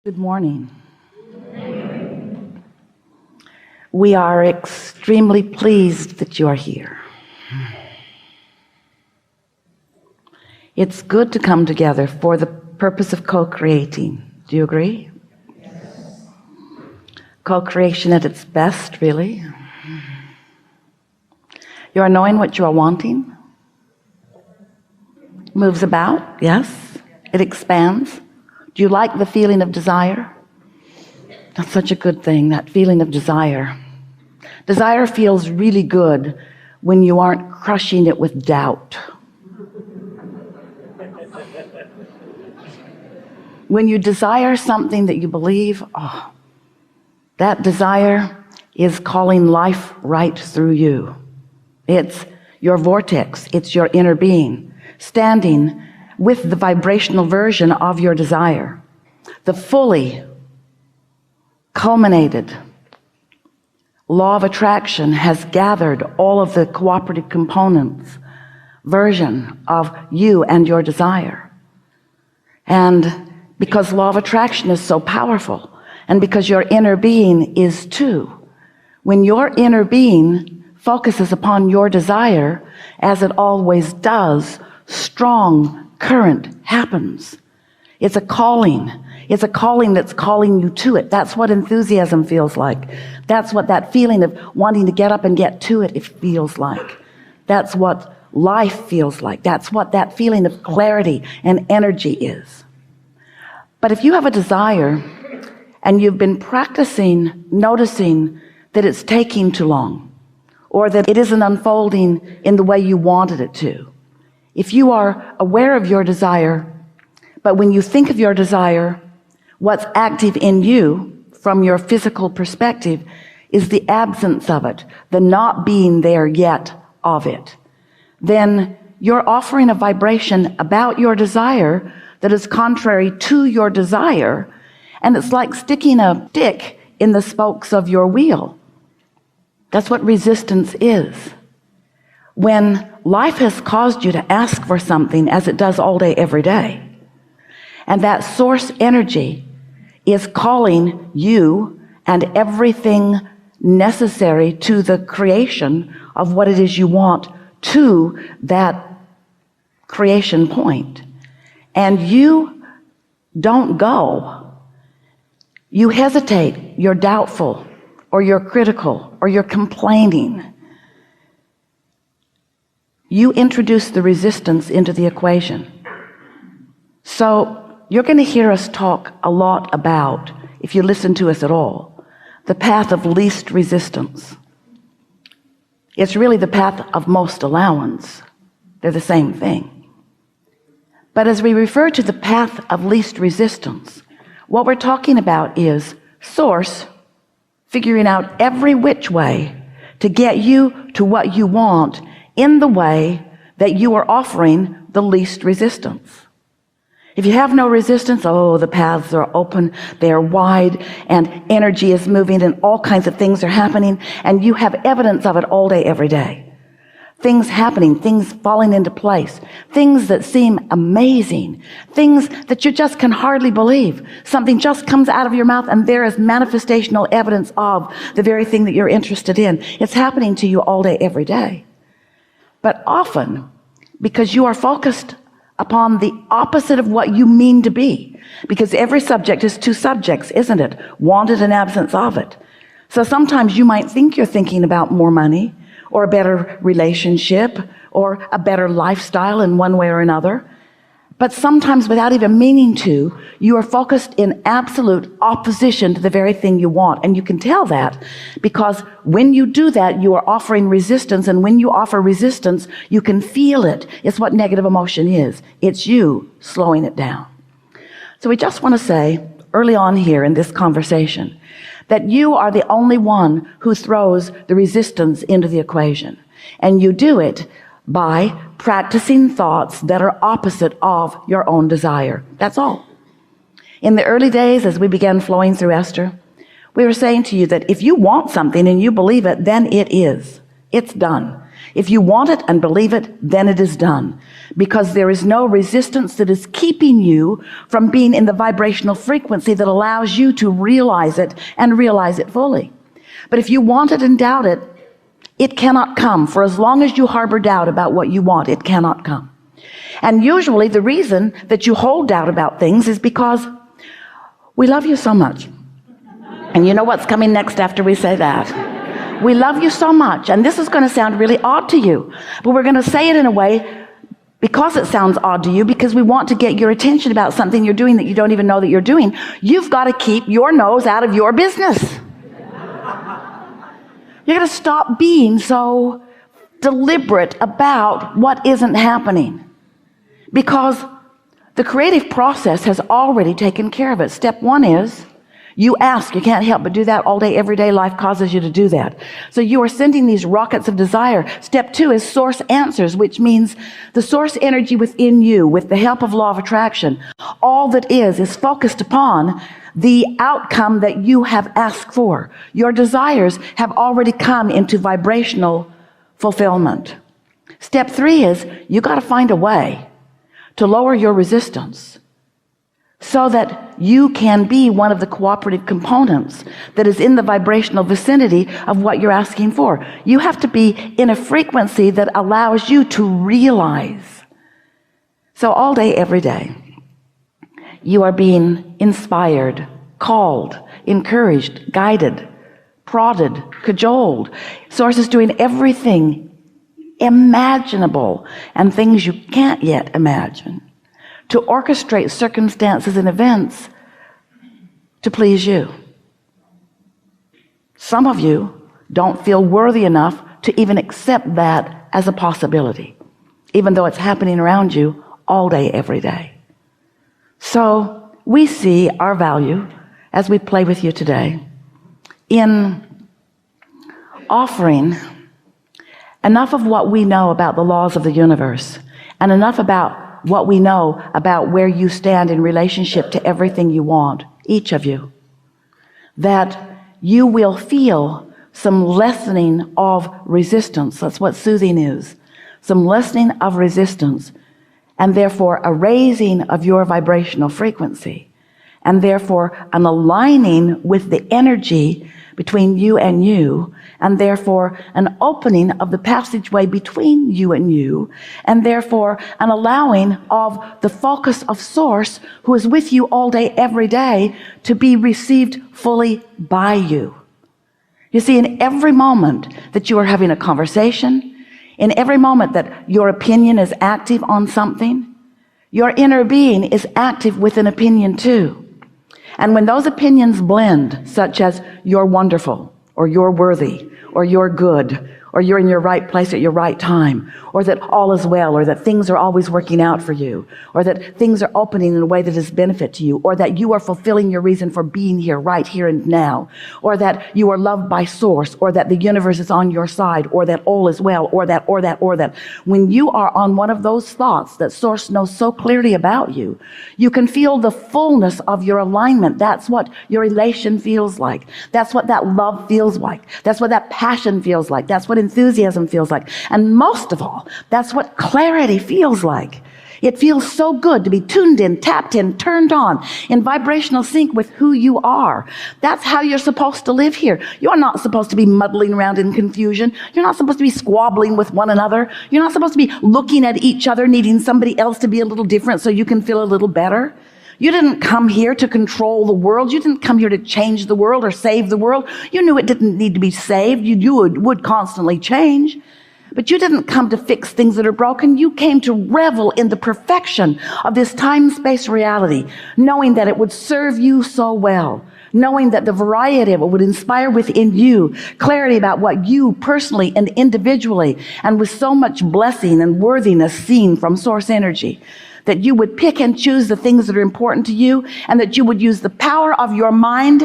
Good morning. We are extremely pleased that you are here. It's good to come together for the purpose of co-creating. Do you agree? Yes. Co-creation at its best, really. You are knowing what you are wanting. Moves about, yes. It expands. Do you like the feeling of desire? That's such a good thing, that feeling of desire. Desire feels really good when you aren't crushing it with doubt. When you desire something that you believe, that desire is calling life right through you. It's your vortex, it's your inner being, standing with the vibrational version of your desire. The fully culminated law of attraction has gathered all of the cooperative components version of you and your desire. And because law of attraction is so powerful, and because your inner being is too, when your inner being focuses upon your desire, as it always does, strong current happens. It's a calling. It's a calling that's calling you to it. That's what enthusiasm feels like. That's what that feeling of wanting to get up and get to it feels like. That's what life feels like. That's what that feeling of clarity and energy is. But if you have a desire and you've been practicing noticing that it's taking too long, or that it isn't unfolding in the way you wanted it to, if you are aware of your desire, but when you think of your desire, what's active in you from your physical perspective is the absence of it, the not being there yet of it, then you're offering a vibration about your desire that is contrary to your desire, and it's like sticking a stick in the spokes of your wheel. That's what resistance is. When life has caused you to ask for something, as it does all day, every day, and that source energy is calling you and everything necessary to the creation of what it is you want to that creation point, and you don't go, you hesitate, you're doubtful, or you're critical, or you're complaining, you introduce the resistance into the equation. So you're going to hear us talk a lot about, if you listen to us at all, the path of least resistance. It's really the path of most allowance. They're the same thing. But as we refer to the path of least resistance, what we're talking about is source figuring out every which way to get you to what you want in the way that you are offering the least resistance. If you have no resistance, the paths are open, they are wide, and energy is moving, and all kinds of things are happening, and you have evidence of it all day, every day. Things happening, things falling into place, things that seem amazing, things that you just can hardly believe. Something just comes out of your mouth, and there is manifestational evidence of the very thing that you're interested in. It's happening to you all day, every day. But often, because you are focused upon the opposite of what you mean to be, because every subject is two subjects, isn't it? Wanted and absence of it. So sometimes you might think you're thinking about more money, or a better relationship, or a better lifestyle in one way or another. But sometimes, without even meaning to, you are focused in absolute opposition to the very thing you want. And you can tell that because when you do that, you are offering resistance. And when you offer resistance, you can feel it. It's what negative emotion is. It's you slowing it down. So we just want to say early on here in this conversation that you are the only one who throws the resistance into the equation. And you do it by practicing thoughts that are opposite of your own desire. That's all. In the early days, as we began flowing through Esther, we were saying to you that if you want something and you believe it, then it is. It's done. If you want it and believe it, then it is done, because there is no resistance that is keeping you from being in the vibrational frequency that allows you to realize it and realize it fully. But if you want it and doubt it, it cannot come. For as long as you harbor doubt about what you want, it cannot come. And usually the reason that you hold doubt about things is because we love you so much. And you know what's coming next after we say that? We love you so much. And this is going to sound really odd to you, but we're going to say it in a way because it sounds odd to you, because we want to get your attention about something you're doing that you don't even know that you're doing. You've got to keep your nose out of your business. You're going to stop being so deliberate about what isn't happening, because the creative process has already taken care of it. Step one is you ask. You can't help but do that all day, every day. Life causes you to do that. So you are sending these rockets of desire. Step two is source answers, which means the source energy within you, with the help of law of attraction, all that is focused upon the outcome that you have asked for. Your desires have already come into vibrational fulfillment. Step three is you got to find a way to lower your resistance so that you can be one of the cooperative components that is in the vibrational vicinity of what you're asking for. You have to be in a frequency that allows you to realize. So all day, every day, you are being inspired, called, encouraged, guided, prodded, cajoled. Source is doing everything imaginable and things you can't yet imagine to orchestrate circumstances and events to please you. Some of you don't feel worthy enough to even accept that as a possibility, even though it's happening around you all day, every day. So we see our value as we play with you today in offering enough of what we know about the laws of the universe and enough about what we know about where you stand in relationship to everything you want, each of you, that you will feel some lessening of resistance. That's what soothing is. Some lessening of resistance, and therefore a raising of your vibrational frequency, and therefore an aligning with the energy between you, and therefore an opening of the passageway between you, and therefore an allowing of the focus of Source, who is with you all day, every day, to be received fully by you. You see, in every moment that you are having a conversation, in every moment that your opinion is active on something, your inner being is active with an opinion too. And when those opinions blend, such as you're wonderful, or you're worthy, or you're good, or you're in your right place at your right time, or that all is well, or that things are always working out for you, or that things are opening in a way that is benefit to you, or that you are fulfilling your reason for being here, right here and now, or that you are loved by Source, or that the universe is on your side, or that all is well, or that. When you are on one of those thoughts that Source knows so clearly about you, you can feel the fullness of your alignment. That's what your elation feels like. That's what that love feels like. That's what that passion feels like. That's what enthusiasm feels like. And most of all, that's what clarity feels like. It feels so good to be tuned in, tapped in, turned on, in vibrational sync with who you are. That's how you're supposed to live here. You're not supposed to be muddling around in confusion. You're not supposed to be squabbling with one another. You're not supposed to be looking at each other, needing somebody else to be a little different so you can feel a little better. You didn't come here to control the world. You didn't come here to change the world or save the world. You knew it didn't need to be saved. You would constantly change. But you didn't come to fix things that are broken. You came to revel in the perfection of this time-space reality, knowing that it would serve you so well, knowing that the variety of it would inspire within you clarity about what you personally and individually, and with so much blessing and worthiness seen from Source energy, that you would pick and choose the things that are important to you, and that you would use the power of your mind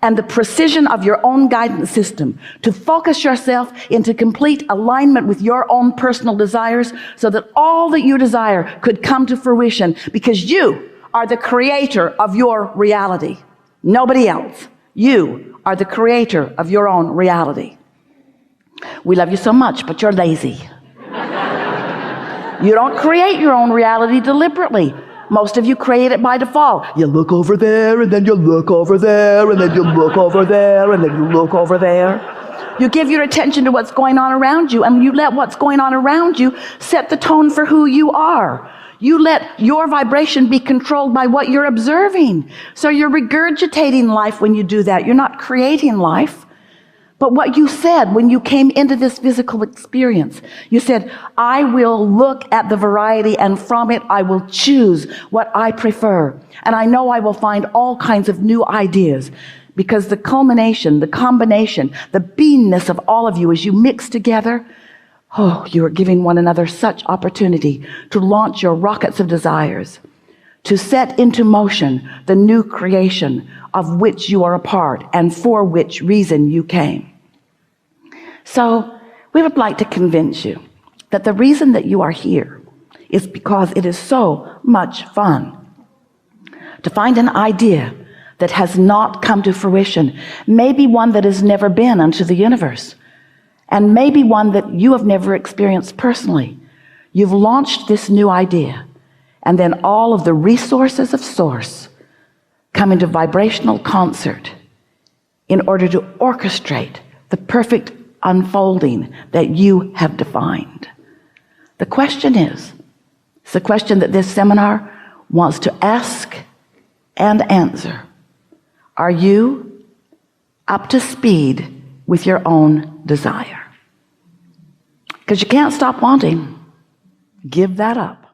and the precision of your own guidance system to focus yourself into complete alignment with your own personal desires, so that all that you desire could come to fruition, because you are the creator of your reality. Nobody else. You are the creator of your own reality. We love you so much, but you're lazy. You don't create your own reality deliberately. Most of you create it by default. You look over there, and then you look over there, and then you look over there, and then you look over there. You give your attention to what's going on around you, and you let what's going on around you set the tone for who you are. You let your vibration be controlled by what you're observing. So you're regurgitating life when you do that. You're not creating life. But what you said when you came into this physical experience, you said, I will look at the variety, and from it I will choose what I prefer. And I know I will find all kinds of new ideas, because the culmination, the combination, the beingness of all of you as you mix together, oh, you are giving one another such opportunity to launch your rockets of desires, to set into motion the new creation of which you are a part and for which reason you came. So we would like to convince you that the reason that you are here is because it is so much fun to find an idea that has not come to fruition, maybe one that has never been unto the universe, and maybe one that you have never experienced personally. You've launched this new idea, and then all of the resources of Source come into vibrational concert in order to orchestrate the perfect unfolding that you have defined. The question is, it's the question that this seminar wants to ask and answer. Are you up to speed with your own desire? Because you can't stop wanting. Give that up.